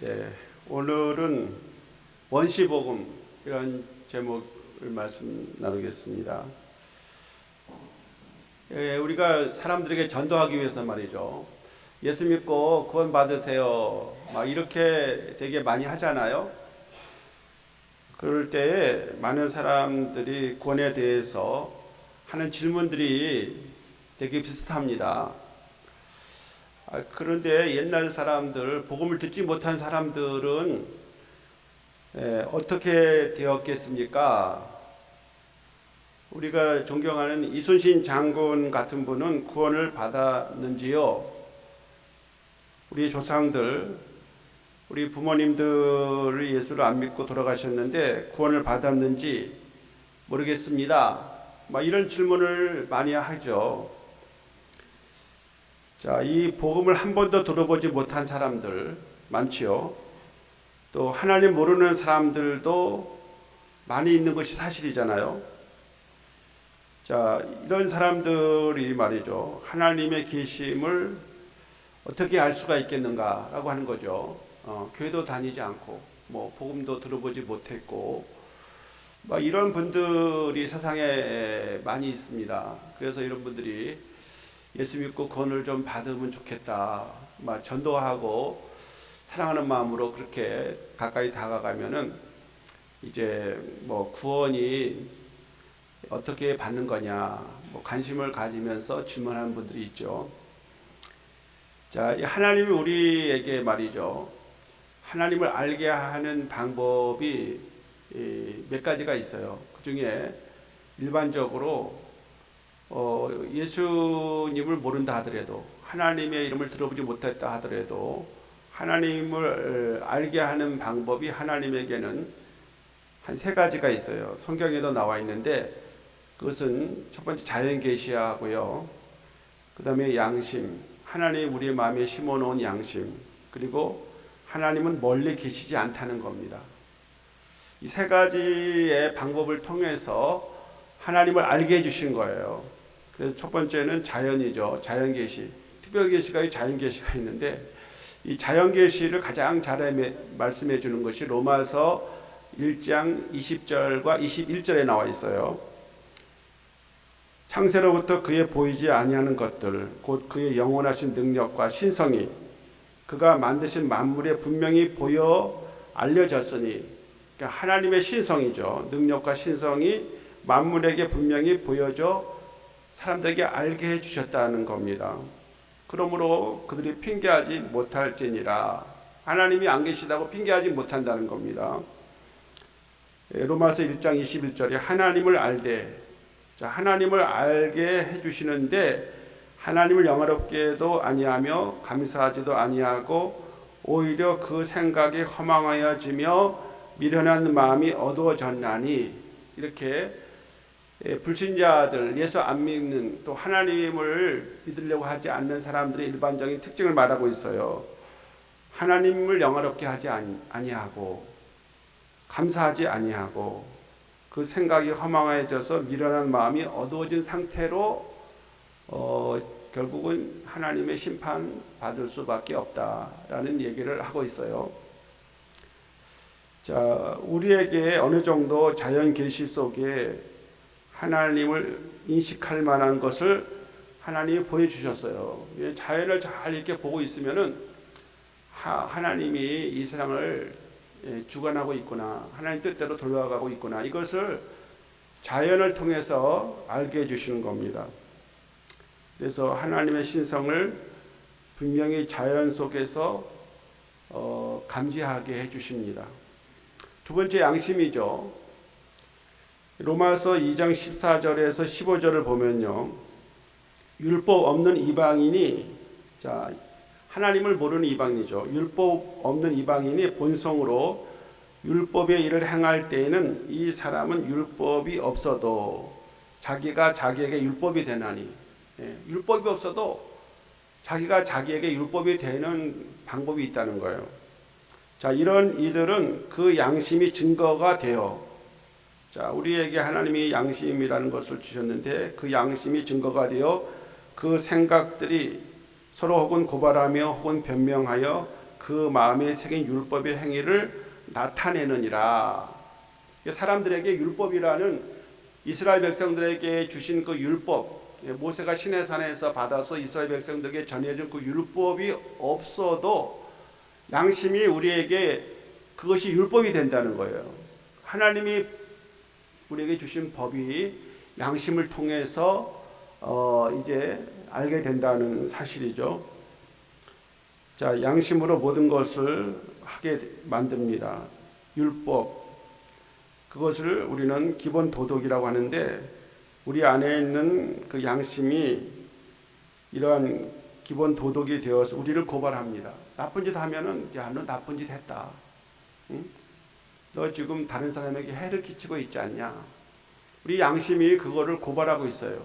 네, 오늘은 원시복음 이런 제목을 말씀 나누겠습니다. 우리가 사람들에게 전도하기 위해서 말이죠. 예수 믿고 구원 받으세요. 막 이렇게 되게 많이 하잖아요. 그럴 때에 많은 사람들이 구원에 대해서 하는 질문들이 되게 비슷합니다. 그런데 옛날 사람들, 복음을 듣지 못한 사람들은 어떻게 되었겠습니까? 우리가 존경하는 이순신 장군 같은 분은 구원을 받았는지요? 우리 조상들, 우리 부모님들이 예수를 안 믿고 돌아가셨는데 구원을 받았는지 모르겠습니다. 이런 질문을 많이 하죠. 자, 이 복음을 한 번도 들어보지 못한 사람들 많지요. 또 하나님 모르는 사람들도 많이 있는 것이 사실이잖아요. 자, 이런 사람들이 말이죠. 하나님의 계심을 어떻게 알 수가 있겠는가라고 하는 거죠. 교회도 다니지 않고, 복음도 들어보지 못했고, 이런 분들이 세상에 많이 있습니다. 그래서 이런 분들이 예수 믿고 구원을 좀 받으면 좋겠다. 전도하고 사랑하는 마음으로 그렇게 가까이 다가가면은 이제 구원이 어떻게 받는 거냐 관심을 가지면서 질문하는 분들이 있죠. 자, 하나님이 우리에게 말이죠. 하나님을 알게 하는 방법이 몇 가지가 있어요. 그 중에 일반적으로 예수님을 모른다 하더라도 하나님의 이름을 들어보지 못했다 하더라도 하나님을 알게 하는 방법이 하나님에게는 한 세 가지가 있어요. 성경에도 나와 있는데 그것은 첫 번째 자연 계시하고요. 그 다음에 양심, 하나님 우리의 마음에 심어놓은 양심, 그리고 하나님은 멀리 계시지 않다는 겁니다. 이 세 가지의 방법을 통해서 하나님을 알게 해주신 거예요. 그래서 첫 번째는 자연이죠. 자연 계시. 특별 계시가 자연 계시가 있는데 이 자연 계시를 가장 잘 말씀해 주는 것이 로마서 1장 20절과 21절에 나와 있어요. 창세로부터 그의 보이지 아니하는 것들 곧 그의 영원하신 능력과 신성이 그가 만드신 만물에 분명히 보여 알려졌으니, 그러니까 하나님의 신성이죠. 능력과 신성이 만물에게 분명히 보여져 사람들에게 알게 해주셨다는 겁니다. 그러므로 그들이 핑계하지 못할지니라. 하나님이 안 계시다고 핑계하지 못한다는 겁니다. 로마서 1장 21절에 하나님을 알되, 자, 하나님을 알게 해주시는데 하나님을 영화롭게도 아니하며 감사하지도 아니하고 오히려 그 생각이 허망하여지며 미련한 마음이 어두워졌나니, 이렇게 불신자들, 예수 안 믿는, 또 하나님을 믿으려고 하지 않는 사람들의 일반적인 특징을 말하고 있어요. 하나님을 영화롭게 하지 아니하고 감사하지 아니하고 그 생각이 허망해져서 미련한 마음이 어두워진 상태로 결국은 하나님의 심판 받을 수밖에 없다라는 얘기를 하고 있어요. 자, 우리에게 어느 정도 자연 계시 속에 하나님을 인식할 만한 것을 하나님이 보여주셨어요. 자연을 잘 이렇게 보고 있으면은 하나님이 이 세상을 주관하고 있구나, 하나님 뜻대로 돌아가고 있구나, 이것을 자연을 통해서 알게 해주시는 겁니다. 그래서 하나님의 신성을 분명히 자연 속에서 감지하게 해주십니다. 두 번째 양심이죠. 로마서 2장 14절에서 15절을 보면요, 율법 없는 이방인이, 자, 하나님을 모르는 이방인이죠. 율법 없는 이방인이 본성으로 율법의 일을 행할 때에는 이 사람은 율법이 없어도 자기가 자기에게 율법이 되나니, 율법이 없어도 자기가 자기에게 율법이 되는 방법이 있다는 거예요. 자, 이런 이들은 그 양심이 증거가 되어, 자, 우리에게 하나님이 양심이라는 것을 주셨는데 그 양심이 증거가 되어 그 생각들이 서로 혹은 고발하며 혹은 변명하여 그 마음에 새긴 율법의 행위를 나타내느니라. 사람들에게 율법이라는 이스라엘 백성들에게 주신 그 율법, 모세가 시내산에서 받아서 이스라엘 백성들에게 전해준 그 율법이 없어도 양심이 우리에게 그것이 율법이 된다는 거예요. 하나님이 우리에게 주신 법이 양심을 통해서 이제 알게 된다는 사실이죠. 자, 양심으로 모든 것을 하게 만듭니다. 율법, 그것을 우리는 기본 도덕이라고 하는데, 우리 안에 있는 그 양심이 이러한 기본 도덕이 되어서 우리를 고발합니다. 나쁜 짓 하면은, 야, 너 나쁜 짓 했다. 응? 너 지금 다른 사람에게 해를 끼치고 있지 않냐? 우리 양심이 그거를 고발하고 있어요.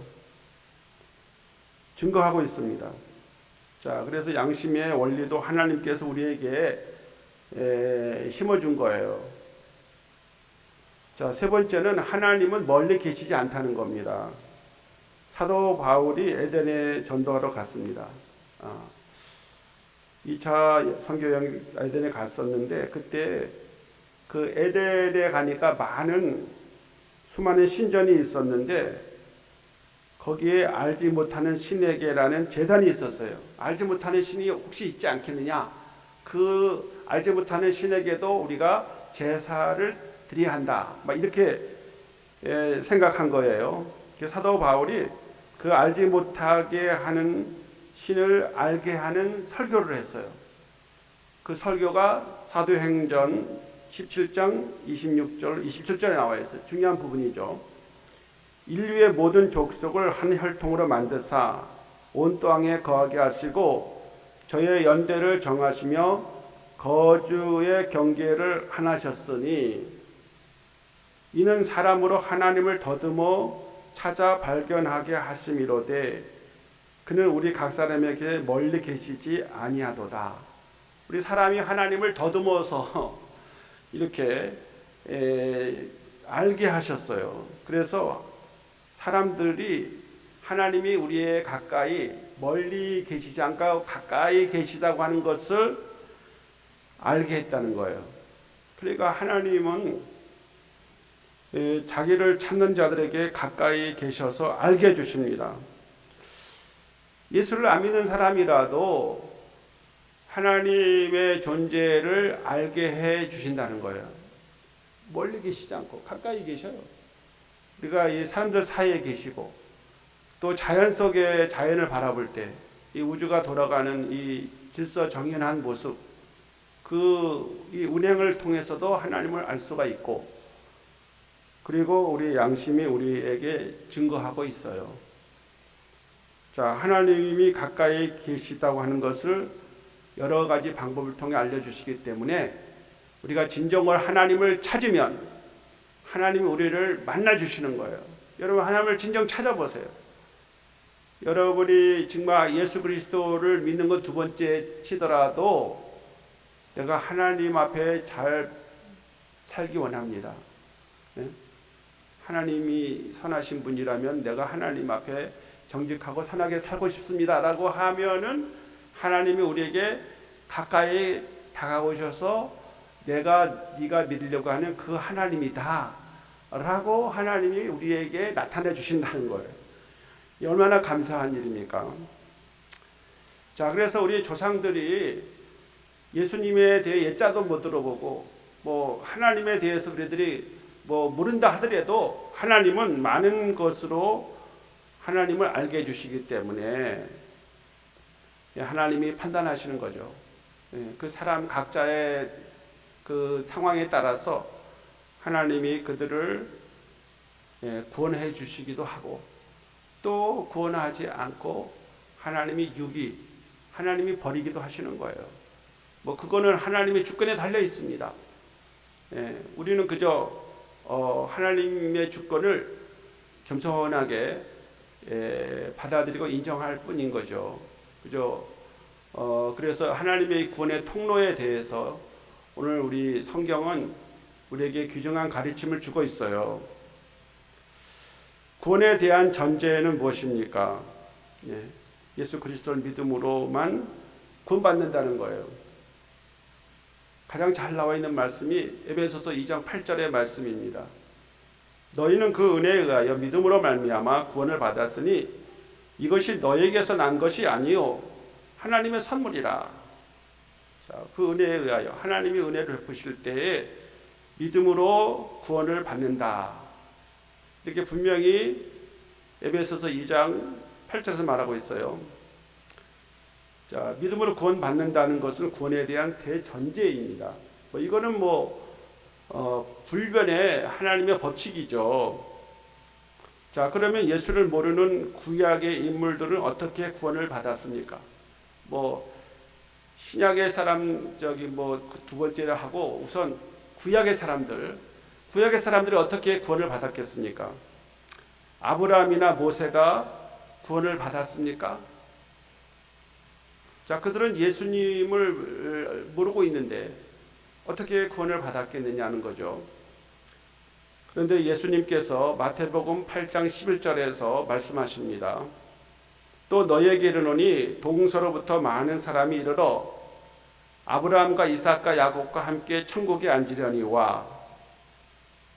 증거하고 있습니다. 자, 그래서 양심의 원리도 하나님께서 우리에게 심어준 거예요. 자, 세 번째는 하나님은 멀리 계시지 않다는 겁니다. 사도 바울이 에덴에 전도하러 갔습니다. 2차 선교여행 에덴에 갔었는데, 그때 그 에덴에 가니까 수많은 신전이 있었는데, 거기에 알지 못하는 신에게라는 제단이 있었어요. 알지 못하는 신이 혹시 있지 않겠느냐? 그 알지 못하는 신에게도 우리가 제사를 드려야 한다. 이렇게 생각한 거예요. 사도 바울이 그 알지 못하게 하는 신을 알게 하는 설교를 했어요. 그 설교가 사도행전 17장 26절, 27절에 나와 있어요. 중요한 부분이죠. 인류의 모든 족속을 한 혈통으로 만드사 온 땅에 거하게 하시고 저의 연대를 정하시며 거주의 경계를 하나셨으니 이는 사람으로 하나님을 더듬어 찾아 발견하게 하심이로되 그는 우리 각 사람에게 멀리 계시지 아니하도다. 우리 사람이 하나님을 더듬어서 이렇게 알게 하셨어요. 그래서 사람들이 하나님이 우리의 가까이, 멀리 계시지 않고 가까이 계시다고 하는 것을 알게 했다는 거예요. 그러니까 하나님은 자기를 찾는 자들에게 가까이 계셔서 알게 해주십니다. 예수를 안 믿는 사람이라도 하나님의 존재를 알게 해 주신다는 거예요. 멀리 계시지 않고 가까이 계셔요. 우리가 이 사람들 사이에 계시고 또 자연 속의 자연을 바라볼 때 이 우주가 돌아가는 이 질서정연한 모습, 이 운행을 통해서도 하나님을 알 수가 있고, 그리고 우리 양심이 우리에게 증거하고 있어요. 자, 하나님이 가까이 계시다고 하는 것을 여러 가지 방법을 통해 알려주시기 때문에 우리가 진정으로 하나님을 찾으면 하나님이 우리를 만나주시는 거예요. 여러분, 하나님을 진정 찾아보세요. 여러분이 정말 예수 그리스도를 믿는 건 두 번째 치더라도 내가 하나님 앞에 잘 살기 원합니다. 네? 하나님이 선하신 분이라면 내가 하나님 앞에 정직하고 선하게 살고 싶습니다 라고 하면은 하나님이 우리에게 가까이 다가오셔서 네가 믿으려고 하는 그 하나님이다 라고 하나님이 우리에게 나타내 주신다는 거예요. 얼마나 감사한 일입니까? 자, 그래서 우리 조상들이 예수님에 대해 옛자도 못 들어보고 하나님에 대해서 그들이 모른다 하더라도 하나님은 많은 것으로 하나님을 알게 해주시기 때문에 하나님이 판단하시는 거죠. 그 사람 각자의 그 상황에 따라서 하나님이 그들을 구원해 주시기도 하고 또 구원하지 않고 하나님이 하나님이 버리기도 하시는 거예요. 그거는 하나님의 주권에 달려 있습니다. 우리는 그저 하나님의 주권을 겸손하게 받아들이고 인정할 뿐인 거죠. 그죠? 그래서 하나님의 구원의 통로에 대해서 오늘 우리 성경은 우리에게 규정한 가르침을 주고 있어요. 구원에 대한 전제는 무엇입니까? 예수 그리스도를 믿음으로만 구원받는다는 거예요. 가장 잘 나와 있는 말씀이 에베소서 2장 8절의 말씀입니다. 너희는 그 은혜에 의하여 믿음으로 말미암아 구원을 받았으니 이것이 너에게서 난 것이 아니요 하나님의 선물이라. 자, 그 은혜에 의하여 하나님이 은혜를 베푸실 때에 믿음으로 구원을 받는다. 이렇게 분명히 에베소서 2장 8절에서 말하고 있어요. 자, 믿음으로 구원 받는다는 것은 구원에 대한 대전제입니다. 이거는 불변의 하나님의 법칙이죠. 자, 그러면 예수를 모르는 구약의 인물들은 어떻게 구원을 받았습니까? 신약의 사람 두 번째로 하고 우선 구약의 사람들이 어떻게 구원을 받았겠습니까? 아브라함이나 모세가 구원을 받았습니까? 자, 그들은 예수님을 모르고 있는데 어떻게 구원을 받았겠느냐는 거죠. 그런데 예수님께서 마태복음 8장 11절에서 말씀하십니다. 또 너희에게 이르노니 동서로부터 많은 사람이 이르러 아브라함과 이삭과 야곱과 함께 천국에 앉으려니와.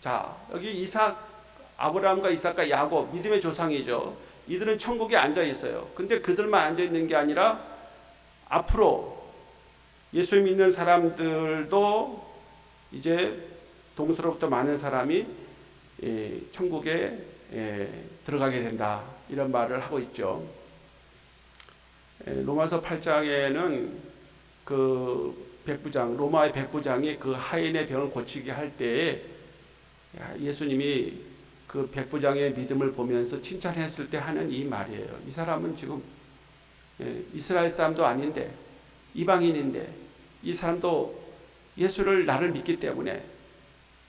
자, 여기 아브라함과 이삭과 야곱, 믿음의 조상이죠. 이들은 천국에 앉아 있어요. 근데 그들만 앉아 있는 게 아니라 앞으로 예수 믿는 사람들도 이제 동서로부터 많은 사람이 천국에 들어가게 된다. 이런 말을 하고 있죠. 로마서 8장에는 로마의 백부장이 그 하인의 병을 고치게 할 때에 예수님이 그 백부장의 믿음을 보면서 칭찬했을 때 하는 이 말이에요. 이 사람은 지금 이스라엘 사람도 아닌데 이방인인데 이 사람도 예수를 나를 믿기 때문에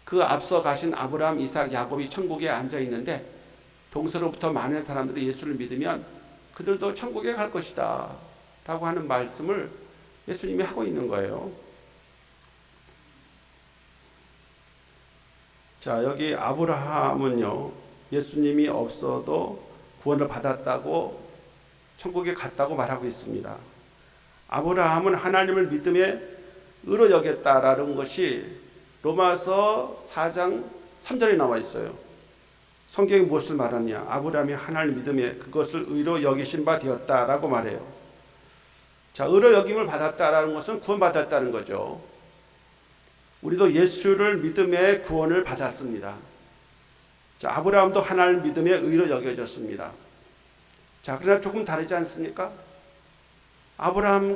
그 앞서 가신 아브라함, 이삭, 야곱이 천국에 앉아 있는데 동서로부터 많은 사람들이 예수를 믿으면 그들도 천국에 갈 것이다 라고 하는 말씀을 예수님이 하고 있는 거예요. 자, 여기 아브라함은요, 예수님이 없어도 구원을 받았다고 천국에 갔다고 말하고 있습니다. 아브라함은 하나님을 믿음의 의로 여겼다라는 것이 로마서 4장 3절에 나와 있어요. 성경이 무엇을 말하냐? 아브라함이 하나님 믿음에 그것을 의로 여기신 바 되었다라고 말해요. 자, 의로 여김을 받았다라는 것은 구원받았다는 거죠. 우리도 예수를 믿음에 구원을 받았습니다. 자, 아브라함도 하나님 믿음에 의로 여겨졌습니다. 자, 그러나 조금 다르지 않습니까? 아브라함이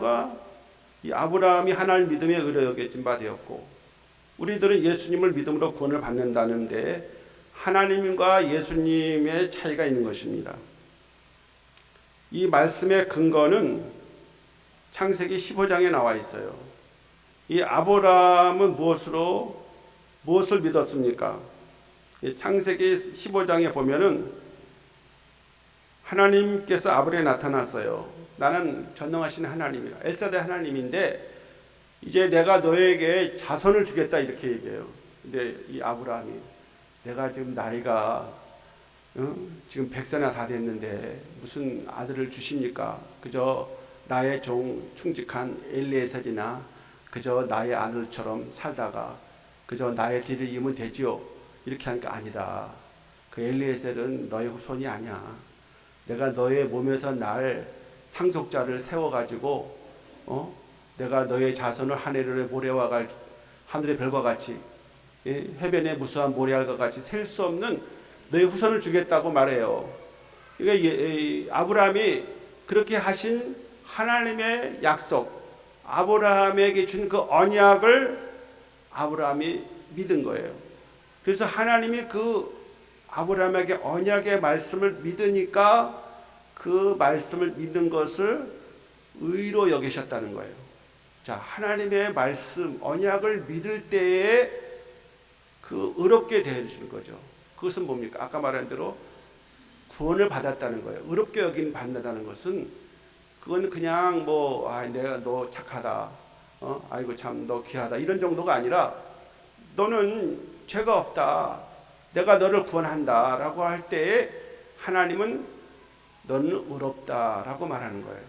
하나님 믿음에 의로 여겨진 바 되었고, 우리들은 예수님을 믿음으로 구원을 받는다는데 하나님과 예수님의 차이가 있는 것입니다. 이 말씀의 근거는 창세기 15장에 나와 있어요. 이 아브라함은 무엇을 믿었습니까? 창세기 15장에 보면은 하나님께서 아브라함에 나타났어요. 나는 전능하신 하나님이야. 엘사대 하나님인데 이제 내가 너에게 자손을 주겠다 이렇게 얘기해요. 근데 이 아브라함이 내가 지금 나이가 지금 100세나 다 됐는데 무슨 아들을 주십니까? 그저 나의 종 충직한 엘리에셀이나 그저 나의 아들처럼 살다가 그저 나의 뒤를 이으면 되지요. 이렇게 하니까 아니다. 그 엘리에셀은 너의 후손이 아니야. 내가 너의 몸에서 날 상속자를 세워가지고 내가 너의 자손을 하늘의 모래와 같이 하늘의 별과 같이 해변의 무수한 모래알과 같이 셀 수 없는 너의 후손을 주겠다고 말해요. 그러니까 아브라함이 그렇게 하신 하나님의 약속, 아브라함에게 준 그 언약을 아브라함이 믿은 거예요. 그래서 하나님이 그 아브라함에게 언약의 말씀을 믿으니까 그 말씀을 믿는 것을 의로 여기셨다는 거예요. 자, 하나님의 말씀, 언약을 믿을 때에 그 의롭게 되어지는 거죠. 그것은 뭡니까? 아까 말한 대로 구원을 받았다는 거예요. 의롭게 여긴 받는다는 것은 그건 그냥 내가 너 착하다, 아이고 참 너 귀하다 이런 정도가 아니라 너는 죄가 없다, 내가 너를 구원한다 라고 할 때에 하나님은 너는 의롭다 라고 말하는 거예요.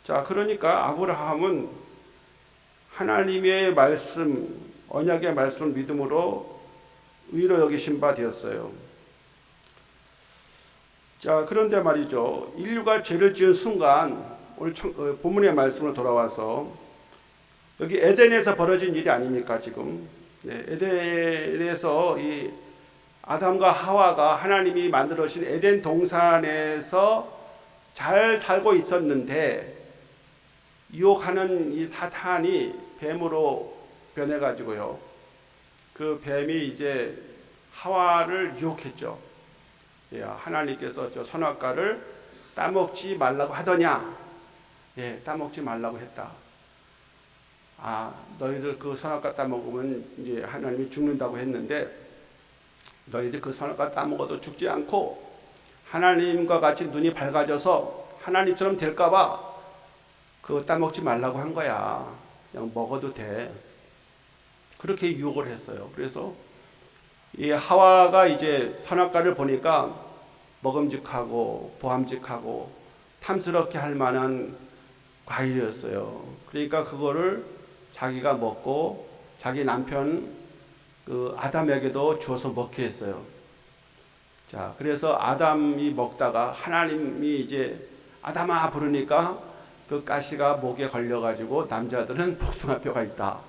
자, 그러니까 아브라함은 하나님의 말씀, 언약의 말씀을 믿음으로 의로 여기신 바 되었어요. 자, 그런데 말이죠. 인류가 죄를 지은 순간, 오늘 본문의 말씀으로 돌아와서 여기 에덴에서 벌어진 일이 아닙니까 지금? 네, 에덴에서 이 아담과 하와가 하나님이 만들어주신 에덴 동산에서 잘 살고 있었는데 유혹하는 이 사탄이 뱀으로 변해가지고요. 그 뱀이 이제 하와를 유혹했죠. 예, 하나님께서 저 선악과를 따먹지 말라고 하더냐? 예, 따먹지 말라고 했다. 아, 너희들 그 선악과 따먹으면 이제 하나님이 죽는다고 했는데 너희들 그 선악과 따먹어도 죽지 않고 하나님과 같이 눈이 밝아져서 하나님처럼 될까봐 그거 따먹지 말라고 한 거야. 그냥 먹어도 돼. 그렇게 유혹을 했어요. 그래서 이 하와가 이제 선악과를 보니까 먹음직하고 보함직하고 탐스럽게 할 만한 과일이었어요. 그러니까 그거를 자기가 먹고 자기 남편 그 아담에게도 주어서 먹게 했어요. 자, 그래서 아담이 먹다가 하나님이 이제 아담아 부르니까 그 가시가 목에 걸려가지고 남자들은 복숭아뼈가 있다.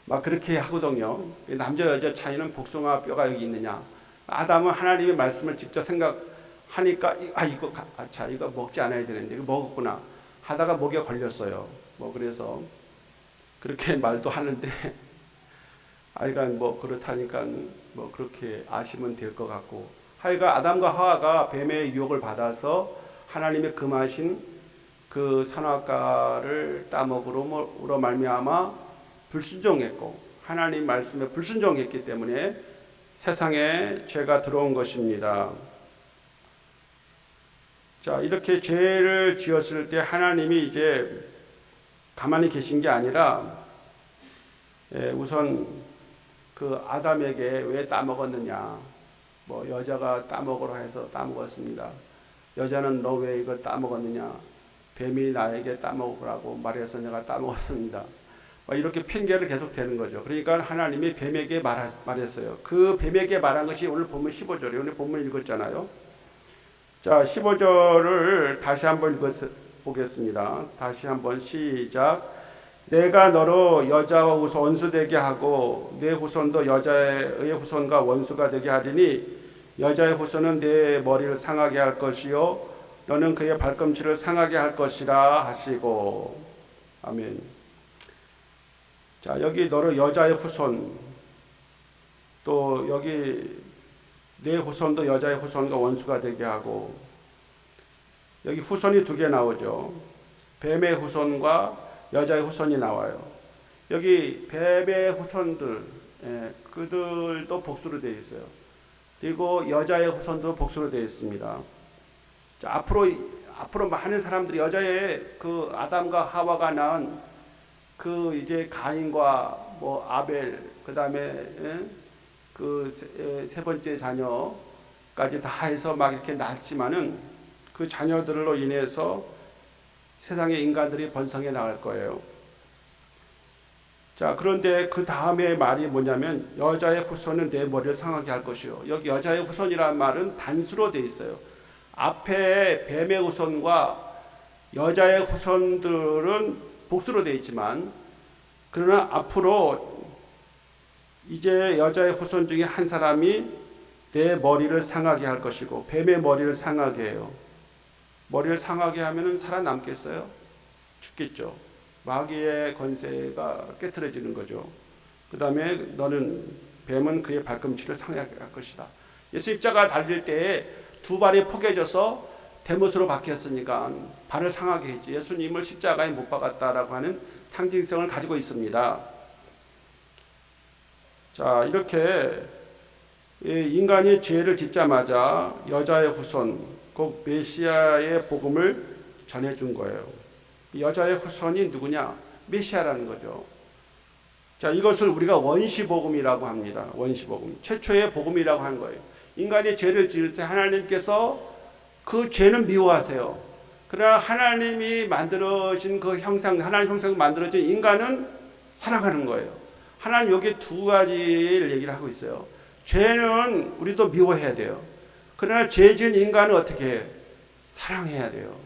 막 그렇게 하거든요. 남자 여자 차이는 복숭아뼈가 여기 있느냐. 아담은 하나님의 말씀을 직접 생각하니까 이거 먹지 않아야 되는데 이거 먹었구나 하다가 목에 걸렸어요. 뭐 그래서 그렇게 말도 하는데 하여간 뭐 그렇다니까 뭐 그렇게 아시면 될 것 같고 하여간 아담과 하와가 뱀의 유혹을 받아서 하나님의 금하신 그 선악과를 따먹으로 말미암아 불순종했고 하나님 말씀에 불순종했기 때문에 세상에 죄가 들어온 것입니다. 자, 이렇게 죄를 지었을 때 하나님이 이제 가만히 계신 게 아니라 우선 그 아담에게 왜 따먹었느냐. 뭐 여자가 따먹으라 해서 따먹었습니다. 여자는 너 왜 이걸 따먹었느냐. 뱀이 나에게 따먹으라고 말해서 내가 따먹었습니다. 이렇게 핑계를 계속 대는 거죠. 그러니까 하나님이 뱀에게 말했어요. 그 뱀에게 말한 것이 오늘 본문 15절이에요. 오늘 본문 읽었잖아요. 자, 15절을 다시 한번 보겠습니다. 다시 한번 시작. 내가 너로 여자와 원수되게 하고 내 후손도 여자의 후손과 원수가 되게 하리니 여자의 후손은 내 머리를 상하게 할 것이요 너는 그의 발꿈치를 상하게 할 것이라 하시고. 아멘. 자, 여기 너로 여자의 후손, 또 여기 내 후손도 여자의 후손과 원수가 되게 하고, 여기 후손이 두 개 나오죠. 뱀의 후손과 여자의 후손이 나와요. 여기 뱀의 후손들, 그들도 복수로 되어 있어요. 그리고 여자의 후손도 복수로 되어 있습니다. 자, 앞으로 많은 사람들이 여자의 그 아담과 하와가 낳은 그 이제 가인과 뭐 아벨, 그 다음에 그 세 번째 자녀까지 다 해서 막 이렇게 낳지만은 그 자녀들로 인해서 세상의 인간들이 번성해 나갈 거예요. 자, 그런데 그 다음에 말이 뭐냐면 여자의 후손은 내 머리를 상하게 할 것이요. 여기 여자의 후손이라는 말은 단수로 되어 있어요. 앞에 뱀의 후손과 여자의 후손들은 복수로 되어 있지만 그러나 앞으로 이제 여자의 후손 중에 한 사람이 내 머리를 상하게 할 것이고 뱀의 머리를 상하게 해요. 머리를 상하게 하면 살아남겠어요? 죽겠죠. 마귀의 권세가 깨트려지는 거죠. 그 다음에 너는 뱀은 그의 발꿈치를 상하게 할 것이다. 예수 십자가 달릴 때에 두 발이 포개져서 대못으로 박혔으니까 발을 상하게 했지. 예수님을 십자가에 못 박았다라고 하는 상징성을 가지고 있습니다. 자, 이렇게 인간이 죄를 짓자마자 여자의 후손, 곧 메시아의 복음을 전해준 거예요. 여자의 후손이 누구냐? 메시아라는 거죠. 자, 이것을 우리가 원시복음이라고 합니다. 원시복음. 최초의 복음이라고 한 거예요. 인간이 죄를 지을 때 하나님께서 그 죄는 미워하세요. 그러나 하나님이 만들어진 그 형상, 하나님 형상으로 만들어진 인간은 사랑하는 거예요. 하나님 여기 두 가지를 얘기를 하고 있어요. 죄는 우리도 미워해야 돼요. 그러나 죄 지은 인간은 어떻게 해요? 사랑해야 돼요.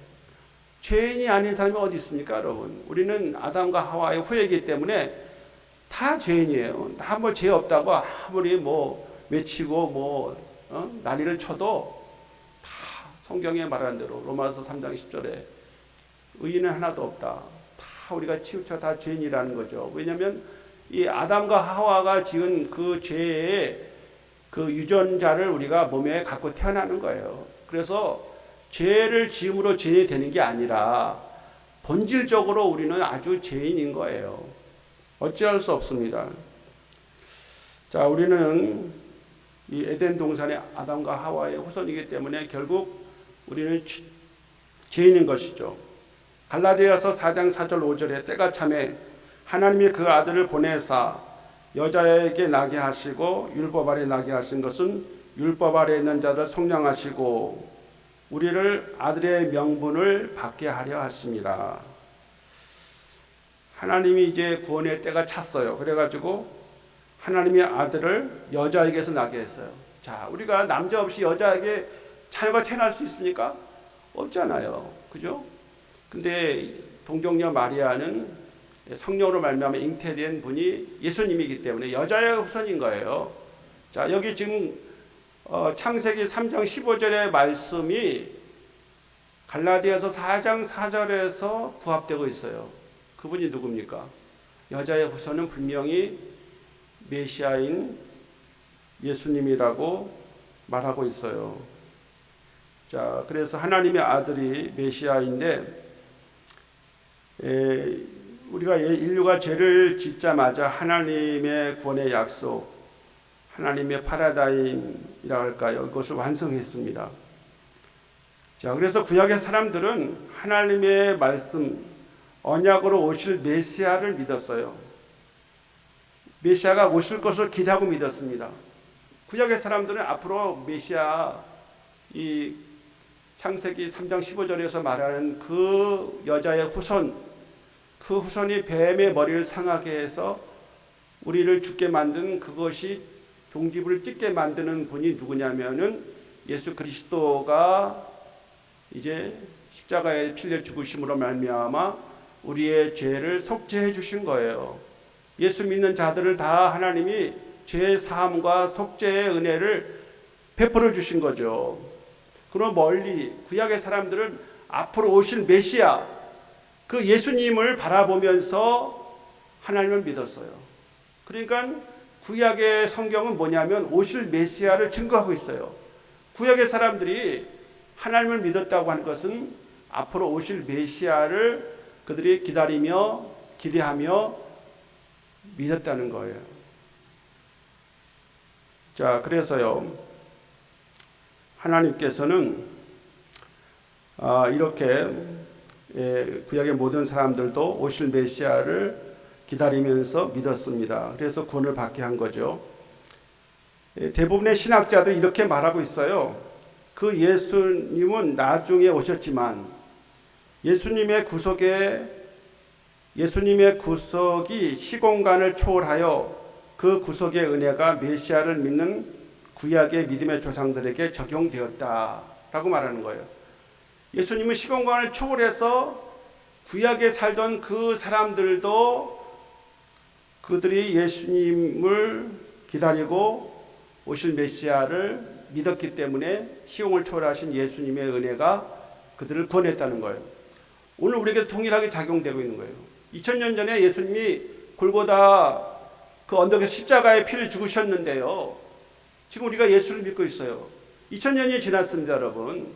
죄인이 아닌 사람이 어디 있습니까, 여러분? 우리는 아담과 하와의 후예이기 때문에 다 죄인이에요. 다 뭐 죄 없다고 아무리 뭐 외치고 난리를 쳐도 다 성경에 말하는 대로 로마서 3장 10절에 의인은 하나도 없다. 다 우리가 치우쳐 다 죄인이라는 거죠. 왜냐하면 이 아담과 하와가 지은 그 죄의 그 유전자를 우리가 몸에 갖고 태어나는 거예요. 그래서 죄를 지음으로 죄인이 되는 게 아니라 본질적으로 우리는 아주 죄인인 거예요. 어찌할 수 없습니다. 자, 우리는 이 에덴 동산의 아담과 하와의 후손이기 때문에 결국 우리는 죄인인 것이죠. 갈라디아서 4장 4절 5절에 때가 차매 하나님이 그 아들을 보내사 여자에게 나게 하시고 율법 아래 나게 하신 것은 율법 아래 있는 자들 속량하시고 우리를 아들의 명분을 받게 하려 하십니다. 하나님이 이제 구원의 때가 찼어요. 그래가지고 하나님의 아들을 여자에게서 나게 했어요. 자, 우리가 남자 없이 여자에게 자녀가 태어날 수 있습니까? 없잖아요. 그죠? 근데 동정녀 마리아는 성령으로 말미암아 잉태된 분이 예수님이기 때문에 여자의 후손인 거예요. 자, 여기 지금 창세기 3장 15절의 말씀이 갈라디아서 4장 4절에서 부합되고 있어요. 그분이 누굽니까? 여자의 후손은 분명히 메시아인 예수님이라고 말하고 있어요. 자, 그래서 하나님의 아들이 메시아인데 우리가 인류가 죄를 짓자마자 하나님의 구원의 약속, 하나님의 파라다임이라 할까요? 이것을 완성했습니다. 자, 그래서 구약의 사람들은 하나님의 말씀, 언약으로 오실 메시아를 믿었어요. 메시아가 오실 것을 기대하고 믿었습니다. 구약의 사람들은 앞으로 메시아, 이 창세기 3장 15절에서 말하는 그 여자의 후손, 그 후손이 뱀의 머리를 상하게 해서 우리를 죽게 만든 그것이 종지부를 찢게 만드는 분이 누구냐면은 예수 그리스도가 이제 십자가에 피를 죽으심으로 말미암아 우리의 죄를 속죄해 주신 거예요. 예수 믿는 자들을 다 하나님이 죄 사함과 속죄의 은혜를 베풀어 주신 거죠. 그럼 멀리 구약의 사람들은 앞으로 오실 메시아, 그 예수님을 바라보면서 하나님을 믿었어요. 그러니까 구약의 성경은 뭐냐면 오실 메시아를 증거하고 있어요. 구약의 사람들이 하나님을 믿었다고 하는 것은 앞으로 오실 메시아를 그들이 기다리며 기대하며 믿었다는 거예요. 자, 그래서요, 하나님께서는 이렇게 구약의 모든 사람들도 오실 메시아를 기다리면서 믿었습니다. 그래서 구원을 받게 한 거죠. 대부분의 신학자들이 이렇게 말하고 있어요. 그 예수님은 나중에 오셨지만 예수님의 구속이 시공간을 초월하여 그 구속의 은혜가 메시아를 믿는 구약의 믿음의 조상들에게 적용되었다라고 말하는 거예요. 예수님은 시공간을 초월해서 구약에 살던 그 사람들도 그들이 예수님을 기다리고 오실 메시아를 믿었기 때문에 시공을 초월하신 예수님의 은혜가 그들을 구원했다는 거예요. 오늘 우리에게 동일하게 작용되고 있는 거예요. 2000년 전에 예수님이 골고다 그 언덕에서 십자가의 피를 죽으셨는데요. 지금 우리가 예수를 믿고 있어요. 2000년이 지났습니다, 여러분.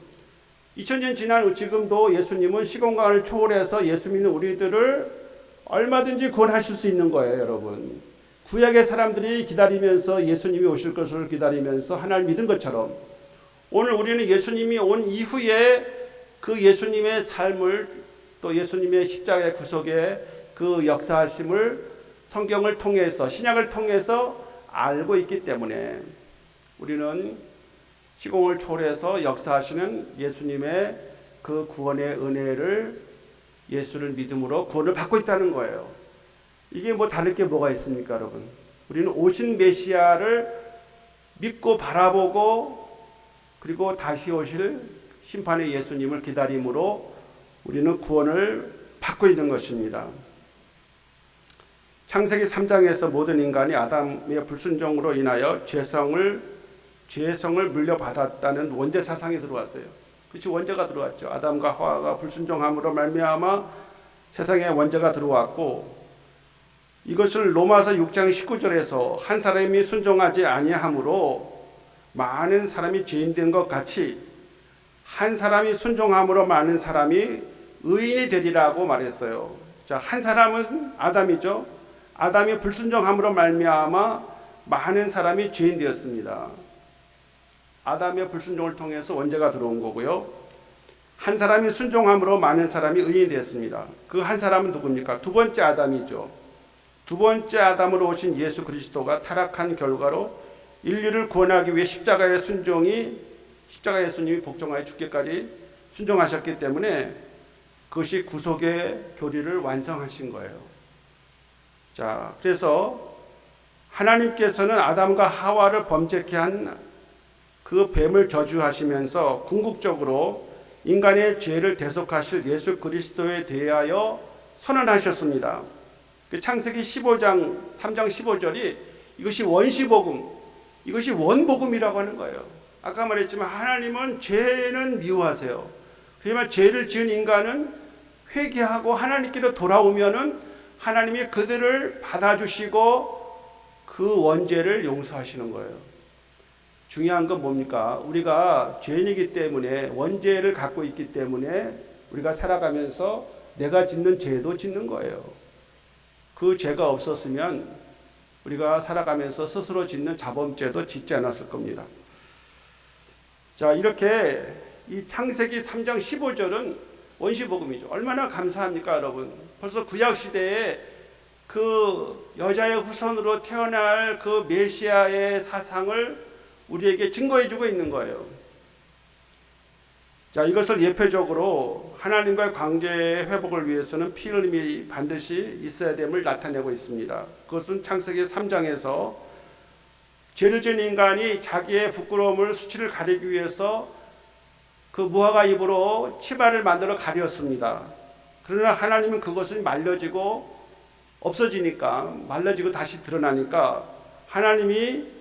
2000년 지난 지금도 예수님은 시공간을 초월해서 예수 믿는 우리들을 얼마든지 구원하실 수 있는 거예요, 여러분. 구약의 사람들이 기다리면서 예수님이 오실 것을 기다리면서 하나님을 믿은 것처럼 오늘 우리는 예수님이 온 이후에 그 예수님의 삶을 또 예수님의 십자가의 구속의 그 역사하심을 성경을 통해서 신약을 통해서 알고 있기 때문에 우리는 시공을 초월해서 역사하시는 예수님의 그 구원의 은혜를 예수를 믿음으로 구원을 받고 있다는 거예요. 이게 뭐 다를 게 뭐가 있습니까, 여러분? 우리는 오신 메시아를 믿고 바라보고 그리고 다시 오실 심판의 예수님을 기다림으로 우리는 구원을 받고 있는 것입니다. 창세기 3장에서 모든 인간이 아담의 불순종으로 인하여 죄성을 물려받았다는 원죄 사상이 들어왔어요. 그렇지, 원죄가 들어왔죠. 아담과 하와가 불순종함으로 말미암아 세상에 원죄가 들어왔고, 이것을 로마서 6장 19절에서 한 사람이 순종하지 아니함으로 많은 사람이 죄인 된 것 같이 한 사람이 순종함으로 많은 사람이 의인이 되리라고 말했어요. 자, 한 사람은 아담이죠. 아담이 불순종함으로 말미암아 많은 사람이 죄인 되었습니다. 아담의 불순종을 통해서 원죄가 들어온 거고요. 한 사람이 순종함으로 많은 사람이 의인이 되었습니다. 그 한 사람은 누굽니까? 두 번째 아담이죠. 두 번째 아담으로 오신 예수 그리스도가 타락한 결과로 인류를 구원하기 위해 십자가 예수님이 복종하여 죽기까지 순종하셨기 때문에 그것이 구속의 교리를 완성하신 거예요. 자, 그래서 하나님께서는 아담과 하와를 범죄케 한 그 뱀을 저주하시면서 궁극적으로 인간의 죄를 대속하실 예수 그리스도에 대하여 선언하셨습니다. 창세기 15장 3장 15절이 이것이 원시복음, 이것이 원복음이라고 하는 거예요. 아까 말했지만 하나님은 죄는 미워하세요. 그러면 죄를 지은 인간은 회개하고 하나님께로 돌아오면은 하나님이 그들을 받아주시고 그 원죄를 용서하시는 거예요. 중요한 건 뭡니까? 우리가 죄인이기 때문에, 원죄를 갖고 있기 때문에 우리가 살아가면서 내가 짓는 죄도 짓는 거예요. 그 죄가 없었으면 우리가 살아가면서 스스로 짓는 자범죄도 짓지 않았을 겁니다. 자, 이렇게 이 창세기 3장 15절은 원시복음이죠. 얼마나 감사합니까, 여러분? 벌써 구약시대에 그 여자의 후손으로 태어날 그 메시아의 사상을 우리에게 증거해주고 있는 거예요. 자, 이것을 예표적으로 하나님과의 관계의 회복을 위해서는 피 흘림이 반드시 있어야 됨을 나타내고 있습니다. 그것은 창세기 3장에서 죄를 지은 인간이 자기의 부끄러움을, 수치를 가리기 위해서 그 무화과 잎으로 치마를 만들어 가렸습니다. 그러나 하나님은 그것이 말려지고 없어지니까, 말려지고 다시 드러나니까 하나님이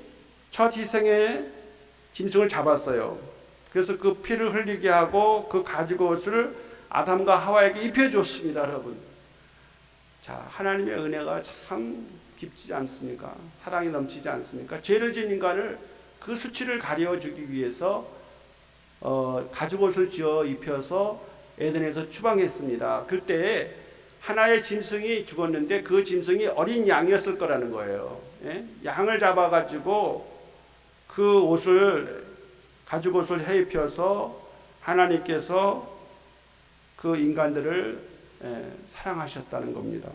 첫 희생의 짐승을 잡았어요. 그래서 그 피를 흘리게 하고 그 가죽옷을 아담과 하와에게 입혀줬습니다, 여러분. 자, 하나님의 은혜가 참 깊지 않습니까? 사랑이 넘치지 않습니까? 죄를 지은 인간을 그 수치를 가려주기 위해서 가죽옷을 지어 입혀서 에덴에서 추방했습니다. 그때 하나의 짐승이 죽었는데 그 짐승이 어린 양이었을 거라는 거예요. 예? 양을 잡아가지고 그 옷을, 가죽옷을 해입혀서 하나님께서 그 인간들을 사랑하셨다는 겁니다.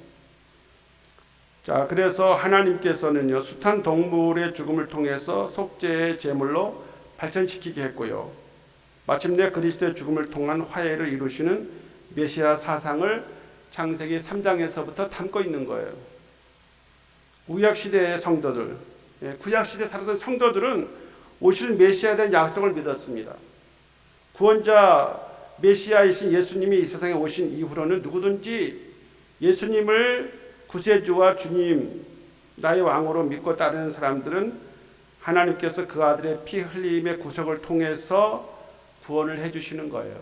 자, 그래서 하나님께서는요, 숱한 동물의 죽음을 통해서 속죄의 제물로 발전시키게 했고요, 마침내 그리스도의 죽음을 통한 화해를 이루시는 메시아 사상을 창세기 3장에서부터 담고 있는 거예요. 구약시대의 성도들, 구약시대에 살았던 성도들은 오실 메시아에 대한 약속을 믿었습니다. 구원자 메시아이신 예수님이 이 세상에 오신 이후로는 누구든지 예수님을 구세주와 주님, 나의 왕으로 믿고 따르는 사람들은 하나님께서 그 아들의 피 흘림의 구속을 통해서 구원을 해주시는 거예요.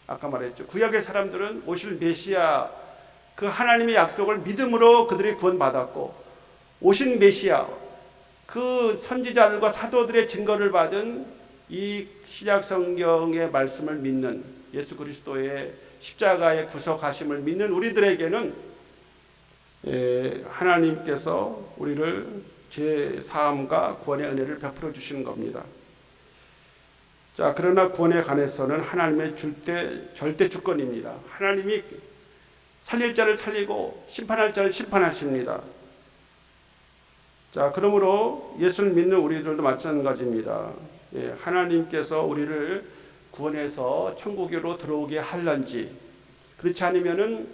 아까 말했죠. 구약의 사람들은 오실 메시아, 그 하나님의 약속을 믿음으로 그들이 구원받았고, 오신 메시아, 그 선지자들과 사도들의 증거를 받은 이 신약 성경의 말씀을 믿는, 예수 그리스도의 십자가의 구속하심을 믿는 우리들에게는 하나님께서 우리를 죄 사함과 구원의 은혜를 베풀어 주시는 겁니다. 자, 그러나 구원에 관해서는 하나님의 절대 주권입니다. 하나님이 살릴 자를 살리고 심판할 자를 심판하십니다. 자, 그러므로 예수를 믿는 우리들도 마찬가지입니다. 하나님께서 우리를 구원해서 천국으로 들어오게 할런지, 그렇지 않으면은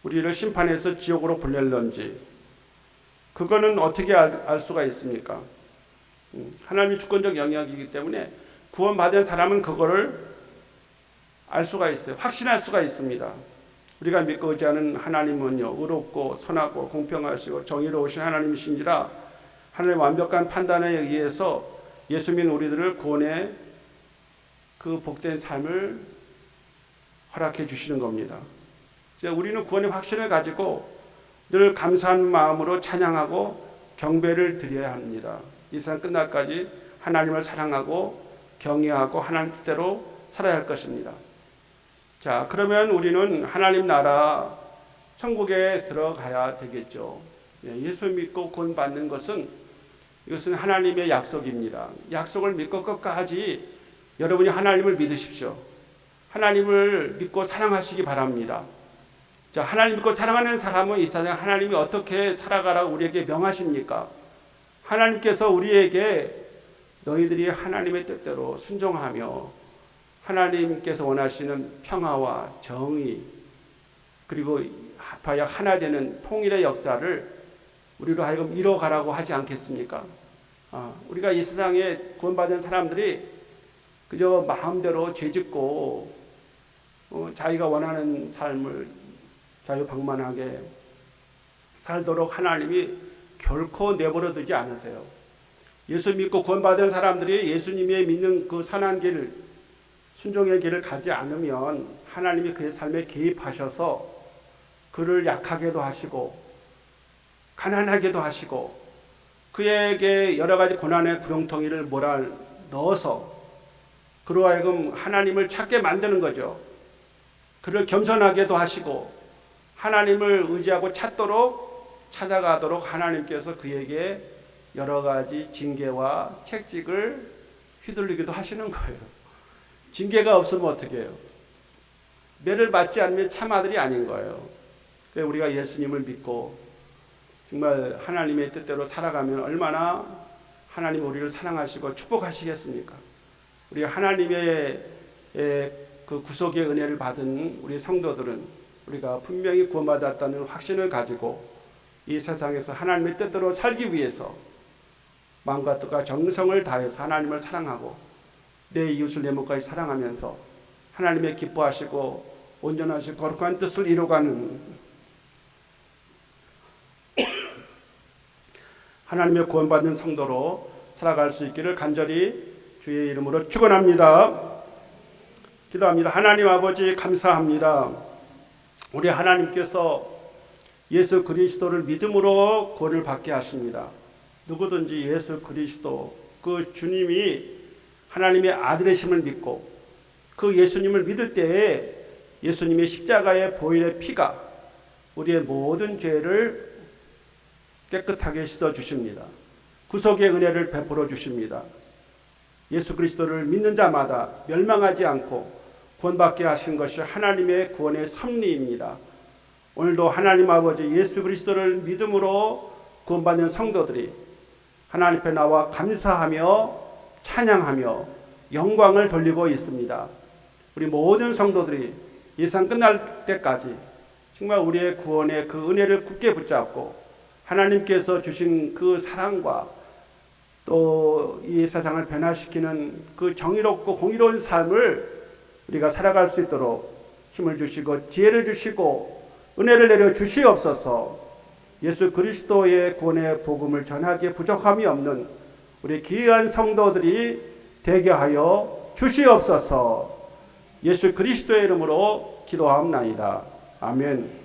우리를 심판해서 지옥으로 보낼런지, 그거는 어떻게 알 수가 있습니까? 하나님의 주권적 영역이기 때문에 구원받은 사람은 그거를 알 수가 있어요. 확신할 수가 있습니다. 우리가 믿고 의지하는 하나님은요, 의롭고 선하고 공평하시고 정의로우신 하나님이신지라 하나님의 완벽한 판단에 의해서 예수 믿는 우리들을 구원의 그 복된 삶을 허락해 주시는 겁니다. 우리는 구원의 확신을 가지고 늘 감사한 마음으로 찬양하고 경배를 드려야 합니다. 이 세상 끝날까지 하나님을 사랑하고 경외하고 하나님 뜻대로 살아야 할 것입니다. 자, 그러면 우리는 하나님 나라 천국에 들어가야 되겠죠. 예수 믿고 구원 받는 것은, 이것은 하나님의 약속입니다. 약속을 믿고 끝까지 여러분이 하나님을 믿으십시오. 하나님을 믿고 사랑하시기 바랍니다. 자, 하나님 믿고 사랑하는 사람은 이 세상 하나님이 어떻게 살아가라고 우리에게 명하십니까? 하나님께서 우리에게 너희들이 하나님의 뜻대로 순종하며 하나님께서 원하시는 평화와 정의, 그리고 합하여 하나 되는 통일의 역사를 우리로 하여금 이뤄가라고 하지 않겠습니까? 우리가 이 세상에 구원받은 사람들이 그저 마음대로 죄짓고 자기가 원하는 삶을 자유방만하게 살도록 하나님이 결코 내버려 두지 않으세요. 예수 믿고 구원받은 사람들이 예수님의 믿는 그 선한 길, 순종의 길을 가지 않으면 하나님이 그의 삶에 개입하셔서 그를 약하게도 하시고 가난하게도 하시고 그에게 여러 가지 고난의 구렁텅이를 몰아넣어서 그로 하여금 하나님을 찾게 만드는 거죠. 그를 겸손하게도 하시고 하나님을 의지하고 찾아가도록 하나님께서 그에게 여러 가지 징계와 책직을 휘둘리기도 하시는 거예요. 징계가 없으면 어떻게 해요? 매를 맞지 않으면 참 아들이 아닌 거예요. 우리가 예수님을 믿고 정말 하나님의 뜻대로 살아가면 얼마나 하나님 우리를 사랑하시고 축복하시겠습니까? 우리 하나님의 그 구속의 은혜를 받은 우리 성도들은 우리가 분명히 구원받았다는 확신을 가지고 이 세상에서 하나님의 뜻대로 살기 위해서 마음과 뜻과 정성을 다해서 하나님을 사랑하고 내 이웃을 내 몸까지 사랑하면서 하나님의 기뻐하시고 온전하시고 거룩한 뜻을 이루어가는 하나님의 구원받는 성도로 살아갈 수 있기를 간절히 주의 이름으로 축원합니다. 기도합니다. 하나님 아버지 감사합니다. 우리 하나님께서 예수 그리스도를 믿음으로 구원을 받게 하십니다. 누구든지 예수 그리스도 그 주님이 하나님의 아들이심을 믿고 그 예수님을 믿을 때에 예수님의 십자가의 보혈의 피가 우리의 모든 죄를 깨끗하게 씻어주십니다. 구속의 은혜를 베풀어 주십니다. 예수 그리스도를 믿는 자마다 멸망하지 않고 구원받게 하신 것이 하나님의 구원의 섭리입니다. 오늘도 하나님 아버지 예수 그리스도를 믿음으로 구원받는 성도들이 하나님 앞에 나와 감사하며 찬양하며 영광을 돌리고 있습니다. 우리 모든 성도들이 이 세상 끝날 때까지 정말 우리의 구원의 그 은혜를 굳게 붙잡고 하나님께서 주신 그 사랑과 또 이 세상을 변화시키는 그 정의롭고 공의로운 삶을 우리가 살아갈 수 있도록 힘을 주시고 지혜를 주시고 은혜를 내려 주시옵소서. 예수 그리스도의 구원의 복음을 전하기에 부족함이 없는 우리 귀한 성도들이 되게 하여 주시옵소서. 예수 그리스도의 이름으로 기도하옵나이다. 아멘.